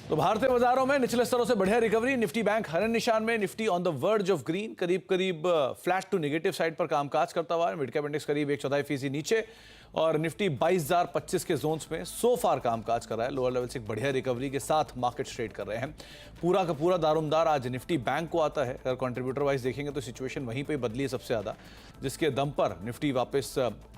तो भारतीय बाजारों में निचले स्तरों से बढ़िया रिकवरी। निफ्टी बैंक हरे निशान में, Nifty on the verge of green, करीब करीब फ्लैट टू नेगेटिव साइड पर कामकाज करता हुआ है। मिड कैप इंडेक्स करीब 1/4% नीचे और निफ्टी 22,025 के जोन्स में सो फार कामकाज कर रहा है। लोअर लेवल से एक बढ़िया रिकवरी के साथ मार्केट ट्रेड कर रहे हैं। पूरा का पूरा दारोमदार आज निफ्टी बैंक को आता है। अगर कंट्रीब्यूटर वाइज देखेंगे तो सिचुएशन वहीं पे बदली है सबसे ज़्यादा, जिसके दम पर निफ्टी वापस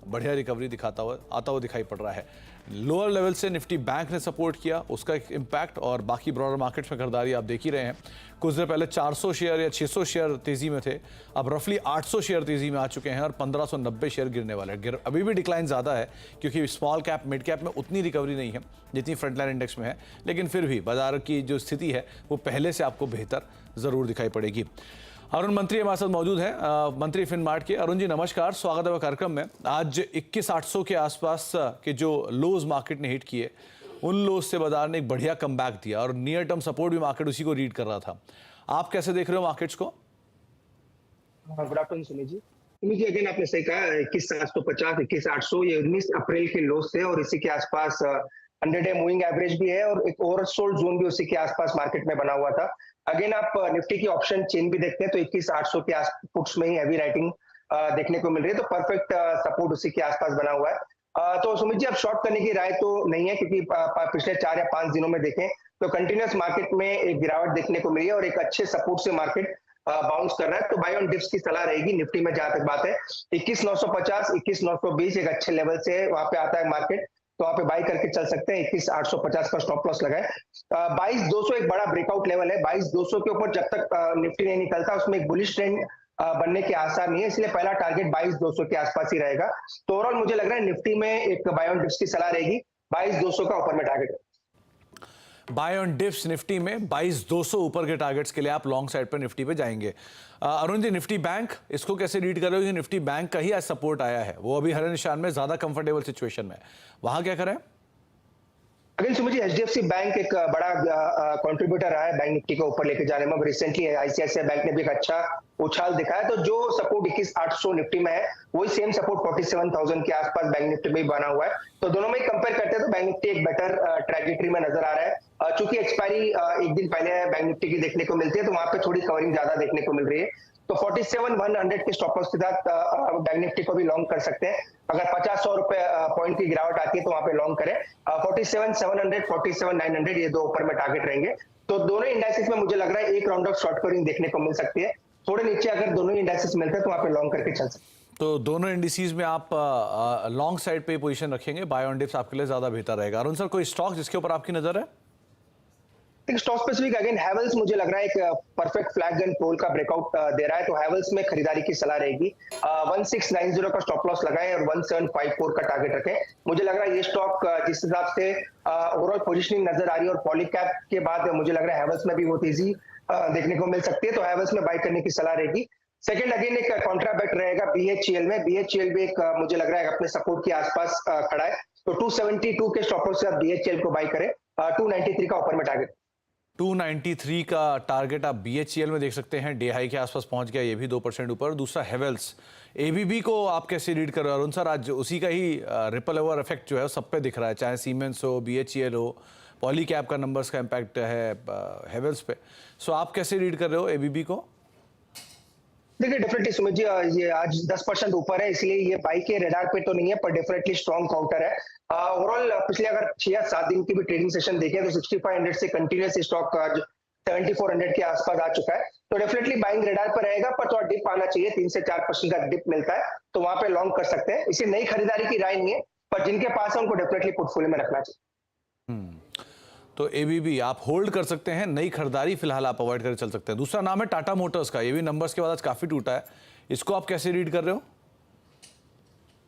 बढ़िया रिकवरी दिखाता हुआ दिखाई पड़ रहा है। लोअर लेवल से निफ्टी बैंक ने सपोर्ट किया, उसका एक इम्पैक्ट, और बाकी ब्रॉडर मार्केट्स में खरीदारी आप देख ही रहे हैं। कुछ देर पहले 400 शेयर या 600 शेयर तेजी में थे, अब रफली 800 शेयर तेजी में आ चुके हैं और 1590 शेयर गिरने वाले हैं। अभी भी डिक्लाइन ज़्यादा है क्योंकि स्मॉल कैप मिड कैप में उतनी रिकवरी नहीं है जितनी फ्रंटलाइन इंडेक्स में है, लेकिन फिर भी बाजार की जो स्थिति है वो पहले से आपको बेहतर ज़रूर दिखाई पड़ेगी। अरुण मंत्री हमारे साथ मौजूद हैं, मंत्री फिनमार्ट के। अरुण जी नमस्कार, स्वागत है कार्यक्रम में। आज 21,800 के आसपास के जो लोज मार्केट ने हिट किए, उन लोज से बाजार ने एक बढ़िया कमबैक दिया और नियर टर्म सपोर्ट भी मार्केट उसी को रीड कर रहा था। आप कैसे देख रहे हो मार्केट्स को? Good afternoon Sumit ji. Sumit ji, again आपने सही कहा, 21,750, 21,800 ये 19 अप्रैल के लोज थे और इसी के आसपास 100 डे मूविंग एवरेज भी है और एक ओवरसोल्ड जोन भी उसी के आसपास मार्केट में बना हुआ था। अगेन आप निफ्टी की ऑप्शन चेन भी देखते हैं तो 21,800 के आस पुट्स में ही हैवी राइटिंग देखने को मिल रही है, तो परफेक्ट सपोर्ट उसी के आसपास बना हुआ है। तो सुमित जी, अब शॉर्ट करने की राय तो नहीं है क्योंकि पिछले 4 या 5 दिनों में देखें तो कंटिन्यूअस मार्केट में एक गिरावट देखने को मिली है और एक अच्छे सपोर्ट से मार्केट बाउंस कर रहा है। तो बाय ऑन डिप्स की सलाह रहेगी निफ्टी में। जहां तक बात है 21,950, 21,920 एक अच्छे लेवल से वहां पे आता है मार्केट, तो वहां पे बाई करके चल सकते हैं। 21,850 का स्टॉप लॉस लगाए। 22,200 एक बड़ा ब्रेकआउट लेवल है। 22,200 के ऊपर जब तक निफ्टी नहीं निकलता उसमें एक बुलिश ट्रेंड बनने के आसार नहीं है, इसलिए पहला टारगेट 22,200 के आसपास ही रहेगा। तो ओवरऑल मुझे लग रहा है निफ्टी में एक बाय ऑन डिप्स की सलाह रहेगी, 22,200 का ऊपर में target. Buy on dips Nifty में 22,200 ऊपर के टारगेट्स के लिए आप लॉन्ग साइड पर निफ्टी पे जाएंगे। अरुण जी, निफ्टी बैंक इसको कैसे रीड कर रहे हो? कि निफ्टी बैंक का ही आज सपोर्ट आया है, वो अभी हरे निशान में, ज्यादा कंफर्टेबल सिचुएशन में, वहां क्या करें? Again Sumit ji, HDFC bank एक बड़ा कंट्रीब्यूटर रहा है बैंक निफ्टी को ऊपर लेके जाने में। रिसेंटली आईसीआईसीआई बैंक ने भी एक अच्छा उछाल दिखाया, तो जो सपोर्ट 21,800 निफ्टी में है वही सेम सपोर्ट 47,000 के आसपास बैंक निफ्टी में भी बना हुआ है। तो दोनों में कंपेयर करते हैं तो बैंक निफ्टी एक बेटर ट्रैजेक्टरी में नजर आ रहा है। चूंकि एक्सपायरी एक दिन पहले बैंक निफ्टी की देखने को मिलती है तो वहां पे थोड़ी कवरिंग ज्यादा देखने को मिल रही है। तो 47,100 के स्टॉप लॉस के साथ बैंक निफ्टी को भी लॉन्ग कर सकते हैं। अगर 50-100 रुपए पॉइंट की गिरावट आती है तो वहां पे लॉन्ग करें। 47,700, 47,900 ये दो ऊपर में टारगेट रहेंगे। तो दोनों इंडाइसेस में मुझे लग रहा है एक राउंड ऑफ शॉर्ट कवरिंग देखने को मिल सकती है। थोड़े नीचे अगर दोनों इंडाइसेस मिलते हैं तो वहां पे लॉन्ग करके चल सकते हैं। तो दोनों इंडिसीज में आप लॉन्ग साइड पे पोजीशन रखेंगे, बाय ऑन डिप्स आपके लिए ज्यादा बेहतर रहेगा। अरुण सर, कोई स्टॉक जिसके ऊपर आपकी नजर है? स्टॉक स्पेसिफिक अगेन हैवेल्स मुझे लग रहा है एक परफेक्ट फ्लैग एंड पोल का ब्रेकआउट दे रहा है, तो हैवेल्स में खरीदारी की सलाह रहेगी। 1690 का स्टॉप लॉस लगाएं और 1754 का टारगेट रखें। मुझे लग रहा है ये स्टॉक जिस हिसाब से ओवरऑल पोजीशनिंग नजर आ रही है और पॉलीकैप के बाद मुझे लग रहा है हैवेल्स में भी वो तेजी देखने को मिल सकती है, तो हैवेल्स में बाय करने की सलाह रहेगी। सेकंड अगेन एक कॉन्ट्राबैट रहेगा बीएचईएल में। बीएचईएल भी एक मुझे लग रहा है अपने सपोर्ट के आसपास खड़ा है, तो 272 के स्टॉप लॉस से आप बीएचईएल को बाय करें। 293 का ऊपर में टारगेट। 293 का टारगेट आप बीएचईएल में देख सकते हैं, डे हाई के आसपास पहुंच गया, ये भी 2% ऊपर। दूसरा हेवेल्स, एबीबी को आप कैसे रीड कर रहे हो अरुण सर? आज उसी का ही रिपल ओवर इफेक्ट जो है सब पे दिख रहा है, चाहे सीमेंस हो, बीएचईएल हो, पॉलीकैप का नंबर्स का इम्पैक्ट है हेवेल्स पे। सो आप कैसे रीड कर रहे हो एबीबी को? देखिए डेफिनेटली सुमित जी, ये आज 10% ऊपर है, इसलिए ये बाई के रेडार पे तो नहीं है पर डेफिनेटली स्ट्रॉन्ग काउंटर है। ओवरऑल पिछले अगर 6 या 7 दिन की भी ट्रेडिंग सेशन देखें तो 6500 से कंटिन्यूस स्टॉक आज 7400 के आसपास आ चुका है, तो डेफिनेटली बाइंग रेडार पर रहेगा। पर थोड़ा डिप आना चाहिए, 3 से 4% का डिप मिलता है तो वहां पे लॉन्ग कर सकते हैं। इसे नई खरीदारी की राय नहीं है, पर जिनके पास है उनको डेफिनेटली पोर्टफोलियो में रखना चाहिए। तो एबीबी आप होल्ड कर सकते हैं, नई खरीदारी फिलहाल आप अवॉइड कर चल सकते हैं। दूसरा नाम है टाटा मोटर्स का, ये भी नंबर्स के बाद आज काफी टूटा है, इसको आप कैसे रीड कर रहे हो?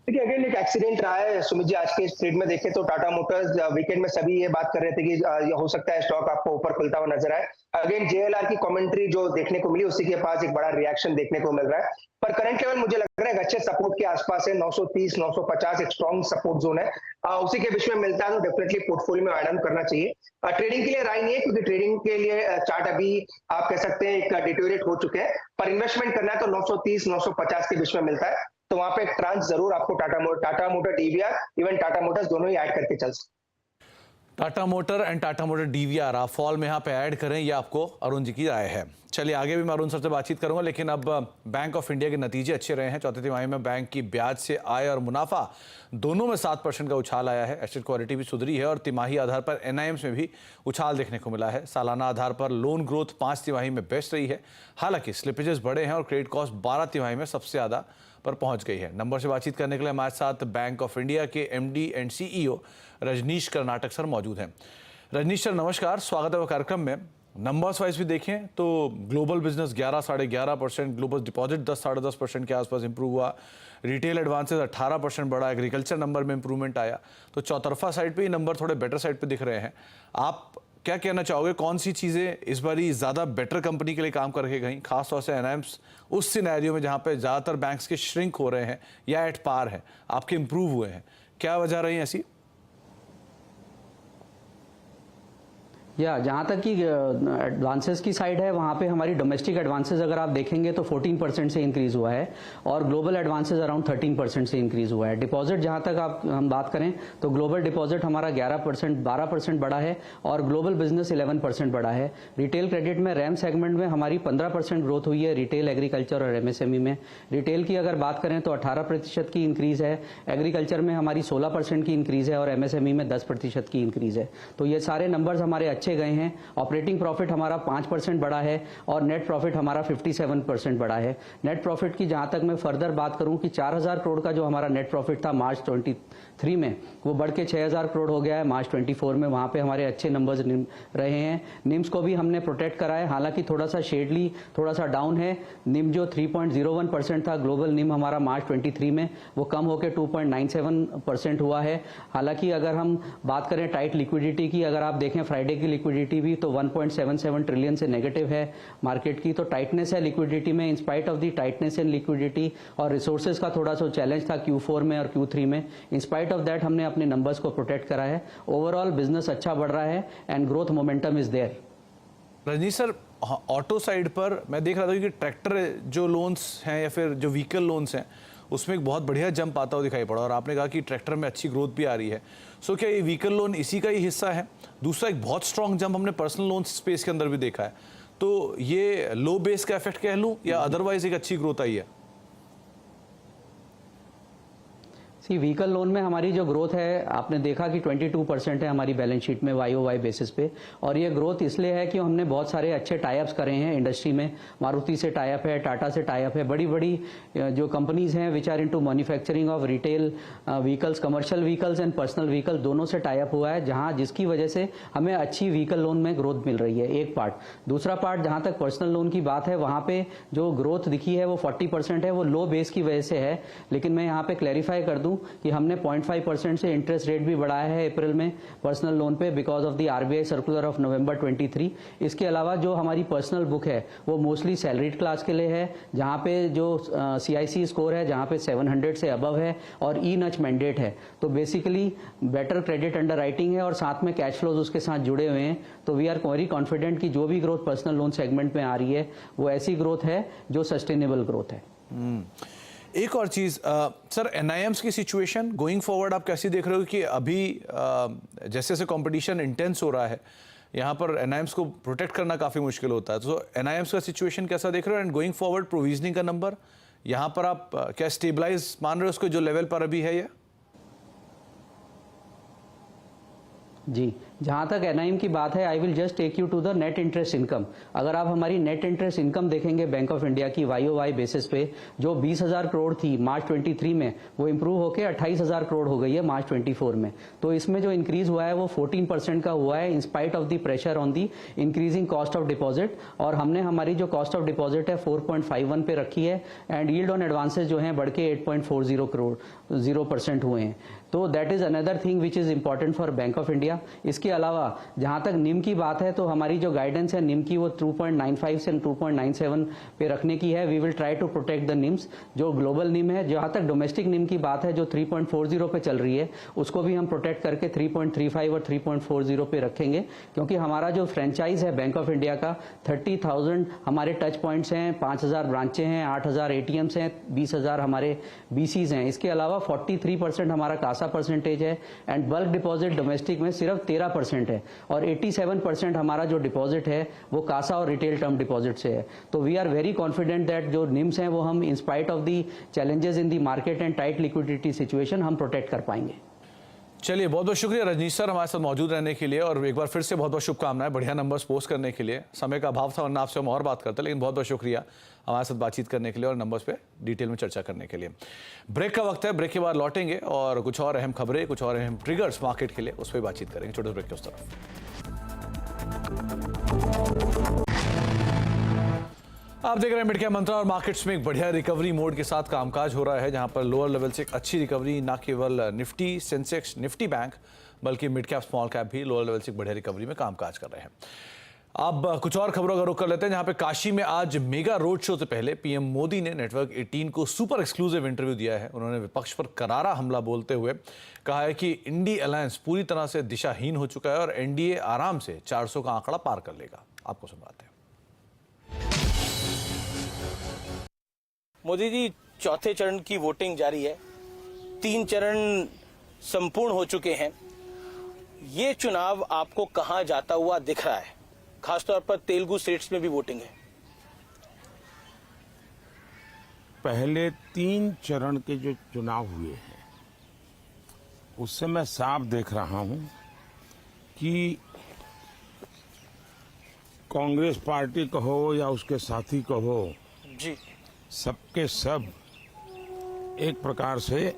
देखिए अगेन एक एक्सीडेंट रहा है सुमित जी। आज के ट्रेड में देखें तो टाटा मोटर्स वीकेंड में सभी ये बात कर रहे थे कि हो सकता है स्टॉक आपको ऊपर खुलता हुआ नजर आए। अगेन जेएलआर की कमेंट्री जो देखने को मिली उसी के पास एक बड़ा रिएक्शन देखने को मिल रहा है, पर करंट लेवल मुझे लग रहा है अच्छे सपोर्ट के आसपास है। 930, 950 एक स्ट्रॉन्ग सपोर्ट जोन है, उसी के बीच में मिलता है तो डेफिनेटली पोर्टफोलियो में ऐड ऑन करना चाहिए। ट्रेडिंग के लिए राय नहीं है क्योंकि ट्रेडिंग के लिए चार्ट अभी आप कह सकते हैं एक डिटोरेट हो चुके हैं, पर इन्वेस्टमेंट करना है तो 930, 950 के बीच में मिलता है, तो वहां पे एक ट्रांस जरूर आपको Tata motor DVR even Tata Motors दोनों ही ऐड करके चल सकते। Tata motor and Tata motor DVR आप फॉल में यहाँ पे ऐड करें, ये आपको अरुण जी की राय है। चलिए आगे भी मैं अरुण सर से बातचीत करूंगा, लेकिन अब बैंक ऑफ इंडिया के नतीजे अच्छे रहे हैं। चौथी तिमाही में बैंक की ब्याज से आय और मुनाफा दोनों में 7% का उछाल आया है। एसेट क्वालिटी भी सुधरी है और तिमाही आधार पर एनआईएम्स में भी उछाल देखने को मिला है। सालाना आधार पर लोन ग्रोथ 5 तिमाही में बेस्ट रही है। हालांकि स्लिपेजेस बढ़े हैं और क्रेडिट कॉस्ट 12 तिमाही में सबसे ज़्यादा पर पहुंच गई है। नंबर से बातचीत करने के लिए हमारे साथ बैंक ऑफ इंडिया के MD and CEO Rajneesh Karnatak sir मौजूद हैं। रजनीश सर नमस्कार, स्वागत है कार्यक्रम में। नंबर्स वाइज भी देखें तो ग्लोबल बिजनेस 11 साढ़े 11%, ग्लोबल डिपॉजिट 10 साढ़े 10% के आसपास इंप्रूव हुआ, रिटेल एडवांसेस 18% बढ़ा, एग्रीकल्चर नंबर में इंप्रूवमेंट आया। तो चौतरफा साइड पे ही नंबर थोड़े बेटर साइड पे दिख रहे हैं। आप क्या कहना चाहोगे, कौन सी चीज़ें इस बारी ज़्यादा बेटर कंपनी के लिए काम करके गई, खासतौर से एनआईएम्स उस सिनेरियो में जहाँ पे ज़्यादातर बैंक्स के श्रिंक हो रहे हैं या एट पार है, आपके इंप्रूव हुए हैं, क्या वजह रही ऐसी? या जहाँ तक कि एडवांसेस की साइड है, वहाँ पे हमारी डोमेस्टिक एडवांसेस अगर आप देखेंगे तो 14% से इंक्रीज हुआ है और ग्लोबल एडवांसेस अराउंड 13% से इंक्रीज हुआ है। डिपॉजिट जहाँ तक हम बात करें तो ग्लोबल डिपॉजिट हमारा 12% बढ़ा है और ग्लोबल बिजनेस 11% बढ़ा है। रिटेल क्रेडिट में रैम सेगमेंट में हमारी 15% ग्रोथ हुई है, रिटेल, एग्रीकल्चर और एमएसएमई में। रिटेल की अगर बात करें तो 18% की इंक्रीज है, एग्रीकल्चर में हमारी 16% की इंक्रीज है और एमएसएमई में 10% की इंक्रीज है। तो ये सारे नंबर्स हमारे अच्छे गए हैं। ऑपरेटिंग प्रॉफिट हमारा 5% बढ़ा है और नेट प्रॉफिट हमारा 57% बढ़ा है। नेट प्रॉफिट की जहां तक मैं फर्दर बात करूं कि 4000 करोड़ का जो हमारा नेट प्रॉफिट था मार्च 23 में, वो बढ़ के 6000 करोड़ हो गया है मार्च 24 में। वहां पे हमारे अच्छे नंबर्स रहे हैं। निम्स को भी हमने प्रोटेक्ट करा है, हालांकि थोड़ा सा शेडली थोड़ा सा डाउन है। निम जो 3.01% था ग्लोबल निम हमारा मार्च 23 में, वो कम होकर 2.97% हुआ है। हालांकि अगर हम बात करें टाइट लिक्विडिटी की, अगर आप देखें फ्राइडे की लिक्विडिटी भी तो 1.77 ट्रिलियन से नेगेटिव है मार्केट की। तो टाइटनेस है लिक्विडिटी में। इन spite of the tightness in liquidity और रिसोर्सेज का थोड़ा सा चैलेंज था Q4 में और Q3 में, इन स्पाइट ऑफ दैट हमने अपने नंबर्स को प्रोटेक्ट करा है। ओवरऑल बिजनेस अच्छा बढ़ रहा है and growth momentum is there. Rajneesh sir, auto side पर मैं देख रहा था कि ट्रैक्टर जो लोन्स हैं या फिर जो व्हीकल लोन्स हैं उसमें एक बहुत बढ़िया जंप आता हुआ दिखाई पड़ा और आपने कहा कि ट्रैक्टर में अच्छी ग्रोथ भी आ रही है। सो क्या ये व्हीकल लोन इसी का ही हिस्सा है? दूसरा एक बहुत स्ट्रॉन्ग जंप हमने पर्सनल लोन स्पेस के अंदर भी देखा है, तो ये लो बेस का इफेक्ट कह लूँ या अदरवाइज एक अच्छी ग्रोथ आई है? व्हीकल लोन में हमारी जो ग्रोथ है आपने देखा कि 22% है हमारी बैलेंस शीट में YOY बेसिस पे। और ये ग्रोथ इसलिए है कि हमने बहुत सारे अच्छे टाई-अप्स करे हैं इंडस्ट्री में। मारुति से टाई-अप है, टाटा से टाई-अप है, बड़ी बड़ी जो कंपनीज हैं which are into manufacturing of retail vehicles, commercial vehicles and personal vehicle, दोनों से टाई-अप हुआ है, जहाँ जिसकी वजह से हमें अच्छी व्हीकल लोन में ग्रोथ मिल रही है, एक पार्ट। दूसरा पार्ट जहाँ तक पर्सनल लोन की बात है, वहाँ पे जो ग्रोथ दिखी है वो 40% है, वो लो बेस की वजह से है। लेकिन मैं यहाँ पे क्लैरिफाई कर दूं कि हमने 0.5% से इंटरेस्ट रेट भी बढ़ाया है अप्रैल में पर्सनल लोन पे because of the RBI circular of November 23। इसके अलावा जो हमारी पर्सनल बुक है वो मोस्टली सैलरीड क्लास के लिए है, जहाँ पे जो CIC स्कोर है जहाँ पे 700 से अबव है और ई-नच मैंडेट है। तो basically better credit under writing है और साथ में कैश फ्लोज उसके साथ जुड़े हुए हैं। तो वी आर वेरी कॉन्फिडेंट कि जो भी ग्रोथ पर्सनल लोन सेगमेंट में आ रही है वो ऐसी ग्रोथ है जो सस्टेनेबल ग्रोथ है। एक और चीज़ सर, एनआईएम्स की सिचुएशन गोइंग फॉरवर्ड आप कैसी देख रहे हो कि अभी जैसे जैसे कंपटीशन इंटेंस हो रहा है यहाँ पर एनआईएम्स को प्रोटेक्ट करना काफ़ी मुश्किल होता है, तो एनआईएम्स का सिचुएशन कैसा देख रहे हो? एंड गोइंग फॉरवर्ड प्रोविजनिंग का नंबर यहाँ पर आप क्या स्टेबलाइज मान रहे हो उसको जो लेवल पर अभी है ये? जी, जहाँ तक एनआईएम की बात है, I will just take you to the net interest income. अगर आप हमारी नेट इंटरेस्ट इनकम देखेंगे बैंक ऑफ इंडिया की YOY बेसिस पे, जो 20,000 करोड़ थी मार्च 23 में, वो इंप्रूव होकर 28,000 करोड़ हो गई है मार्च 24 में। तो इसमें जो इंक्रीज हुआ है वो 14% का हुआ है इन spite of the pressure on the increasing cost of deposit. और हमने हमारी जो कॉस्ट ऑफ डिपॉजिट है 4.51 पे रखी है एंड यील्ड ऑन एडवांसेज जो है बढ़ के 8.40% हुए हैं। तो that is another thing which is important for bank of India. इसके अलावा जहां तक निम की बात है तो हमारी जो गाइडेंस है निम की वो 2.95 से 2.97 पे रखने की है। We will try to protect the NIMs. जो ग्लोबल निम है, जहां तक डोमेस्टिक निम की बात है जो 3.40 पे चल रही है, उसको भी हम प्रोटेक्ट करके 3.35 और 3.40 पे रखेंगे, क्योंकि हमारा जो फ्रेंचाइज है बैंक ऑफ इंडिया का 30,000 हमारे टच पॉइंट्स हैं, 5,000 ब्रांचें हैं, 8,000 ATMs हैं, 20,000 हमारे BCs हैं। इसके अलावा 43% हमारा कासा परसेंटेज है एंड बल्क डिपॉजिट डोमेस्टिक में सिर्फ 13% 15% है और 87% हमारा जो डिपॉजिट है वो कासा और रिटेल टर्म डिपॉजिट से है। तो we are very confident that जो निम्स हैं वो हम in spite of the challenges in the market and tight liquidity situation हम प्रोटेक्ट कर पाएंगे। चलिए, बहुत बहुत शुक्रिया रजनीश सर हमारे साथ मौजूद रहने के लिए, और एक बार फिर से बहुत बहुत शुभकामनाएं बढ़िया नंबर्स पोस्ट करने के लिए। समय का अभाव था वरना आपसे हम और बात करते, लेकिन बहुत बहुत शुक्रिया हमारे साथ बातचीत करने के लिए और नंबर्स पे डिटेल में चर्चा करने के लिए। ब्रेक का वक्त है, ब्रेक के बाद लौटेंगे और कुछ और अहम खबरें, कुछ और अहम ट्रिगर्स मार्केट के लिए, उस पर बातचीत करेंगे छोटे ब्रेक के उस तरफ। आप देख रहे हैं मिड कैप मंत्रा और मार्केट्स में एक बढ़िया रिकवरी मोड के साथ कामकाज हो रहा है, जहां पर लोअर लेवल से एक अच्छी रिकवरी, ना केवल निफ्टी, सेंसेक्स, निफ्टी बैंक, बल्कि मिड कैप, स्मॉल कैप भी लोअर लेवल से एक बढ़िया रिकवरी में कामकाज कर रहे हैं। अब कुछ और खबरों का रुख कर लेते हैं, जहां पे काशी में आज मेगा रोड शो से पहले पीएम मोदी ने नेटवर्क 18 को सुपर एक्सक्लूसिव इंटरव्यू दिया है। उन्होंने विपक्ष पर करारा हमला बोलते हुए कहा है कि इंडी अलायंस पूरी तरह से दिशाहीन हो चुका है और एनडीए आराम से 400 का आंकड़ा पार कर लेगा। आपको सुनवाते हैं। मोदी जी, चौथे चरण की वोटिंग जारी है, 3 चरण संपूर्ण हो चुके हैं। ये चुनाव आपको कहां जाता हुआ दिख रहा है? खासतौर पर तेलुगु स्टेट्स में भी वोटिंग है। पहले 3 चरण के जो चुनाव हुए हैं उससे मैं साफ देख रहा हूं कि कांग्रेस पार्टी कहो या उसके साथी कहो, जी, सबके सब एक प्रकार से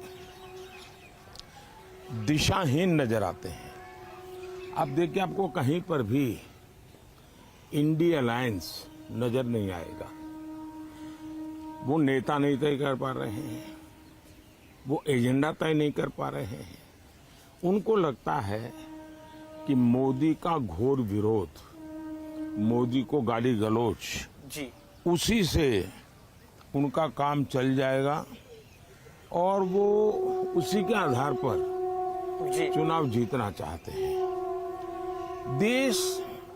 दिशाहीन नजर आते हैं। अब देखिए, आपको कहीं पर भी इंडी अलायंस नजर नहीं आएगा। वो नेता नहीं तय कर पा रहे हैं, वो एजेंडा तय नहीं कर पा रहे हैं। उनको लगता है कि मोदी का घोर विरोध, मोदी को गाली गलौज, जी, उसी से उनका काम चल जाएगा और वो उसी के आधार पर जी, चुनाव जीतना चाहते हैं। देश,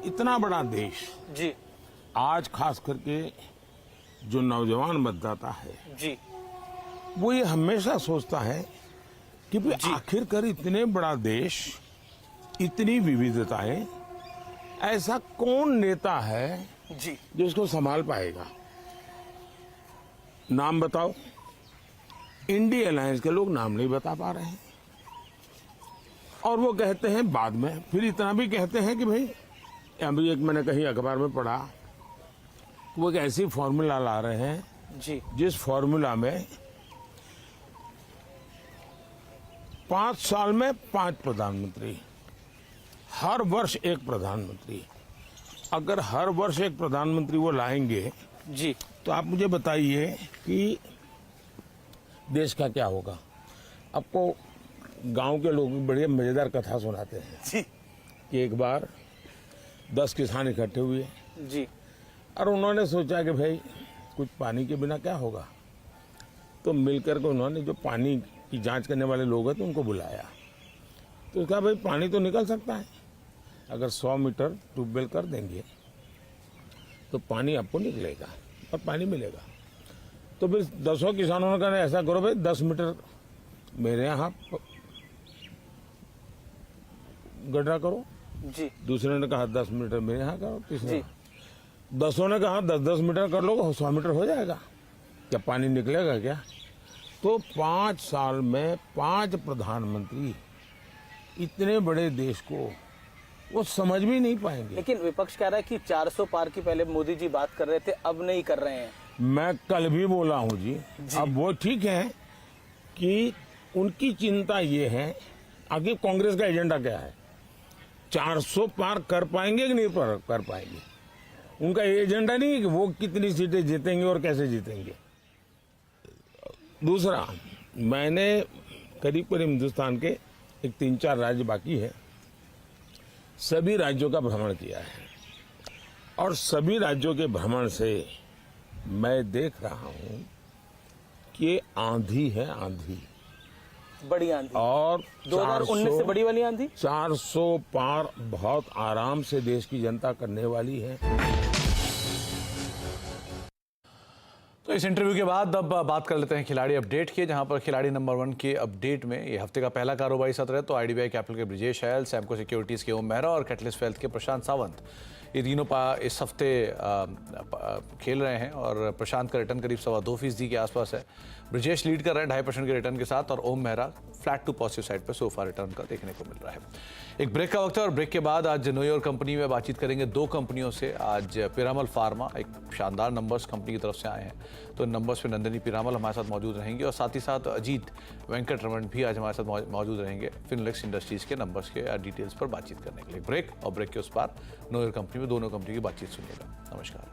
इतना बड़ा देश, जी, आज खास करके जो नौजवान मतदाता है, जी, वो ये हमेशा सोचता है कि भाई आखिरकार इतने बड़ा देश, इतनी विविधताएं, ऐसा कौन नेता है जी, जो इसको संभाल पाएगा? नाम बताओ। इंडी अलायंस के लोग नाम नहीं बता पा रहे हैं और वो कहते हैं बाद में, फिर इतना भी कहते हैं कि भाई, अभी एक मैंने कहीं अखबार में पढ़ा, वो एक ऐसी फॉर्मूला ला रहे हैं जी, जिस फॉर्मूला में 5 साल में 5 प्रधानमंत्री, हर वर्ष एक प्रधानमंत्री। अगर हर वर्ष एक प्रधानमंत्री वो लाएंगे जी, तो आप मुझे बताइए कि देश का क्या होगा। आपको गांव के लोग बड़ी मजेदार कथा सुनाते हैं जी, कि एक बार 10 किसान इकट्ठे हुए जी, और उन्होंने सोचा कि भाई कुछ पानी के बिना क्या होगा, तो मिलकर के उन्होंने जो पानी की जांच करने वाले लोग हैं तो उनको बुलाया। तो कहा भाई पानी तो निकल सकता है, अगर 100 मीटर ट्यूबवेल कर देंगे तो पानी आपको निकलेगा और पानी मिलेगा। तो फिर 10 किसानों ने कहा ऐसा करो भाई 10 मीटर मेरे यहाँ गड्ढा करो, जी, दूसरे ने कहा 10 मीटर मेरे यहाँ करो, तीसरे जी, 10 ने कहा 10-10 मीटर कर लो, 100 मीटर हो जाएगा, क्या पानी निकलेगा क्या? तो 5 साल में 5 प्रधानमंत्री इतने बड़े देश को वो समझ भी नहीं पाएंगे। लेकिन विपक्ष कह रहा है कि 400 पार की पहले मोदी जी बात कर रहे थे, अब नहीं कर रहे हैं। मैं कल भी बोला हूं जी। अब वो ठीक है कि उनकी चिंता ये है, आगे कांग्रेस का एजेंडा क्या है, 400 पार कर पाएंगे कि नहीं कर पाएंगे। उनका एजेंडा नहीं है कि वो कितनी सीटें जीतेंगे और कैसे जीतेंगे। दूसरा, मैंने करीब करीब हिंदुस्तान के एक 3-4 राज्य बाकी है, सभी राज्यों का भ्रमण किया है और सभी राज्यों के भ्रमण से मैं देख रहा हूं कि आंधी है, आंधी, बड़ी आंधी, और 2019 से बड़ी वाली आंधी। 400 पार बहुत आराम से देश की जनता करने वाली है। तो इस इंटरव्यू के बाद अब बात कर लेते हैं खिलाड़ी अपडेट की, जहां पर खिलाड़ी नंबर 1 के अपडेट में ये हफ्ते का पहला कारोबारी सत्र है तो आईडीबीआई कैपिटल के ब्रिजेश हैल, सैमको सिक्योरिटीज के ओम मेहरा और कैटलिस्ट वेल्थ के प्रशांत सावंत, ये तीनों इस हफ्ते खेल रहे हैं और प्रशांत का रिटर्न करीब 2.25% के आसपास है। ब्रिजेश लीड कर रहे हैं 2.5% के रिटर्न के साथ और Om Mehra flat to positive side पर सोफा रिटर्न का देखने को मिल रहा है। एक ब्रेक का वक्त है और ब्रेक के बाद आज नो योर कंपनी में बातचीत करेंगे 2 कंपनियों से। आज पिरामल फार्मा, एक शानदार नंबर्स कंपनी की तरफ से आए हैं, तो नंबर्स पे नंदिनी पिरामल हमारे साथ मौजूद रहेंगे और साथ ही साथ अजीत वेंकटरमण भी आज हमारे साथ मौजूद रहेंगे फिनोलेक्स इंडस्ट्रीज के नंबर्स के डिटेल्स पर बातचीत करने के लिए। ब्रेक और ब्रेक के उस पार नो योर कंपनी में दोनों कंपनी की बातचीत सुनिएगा। नमस्कार।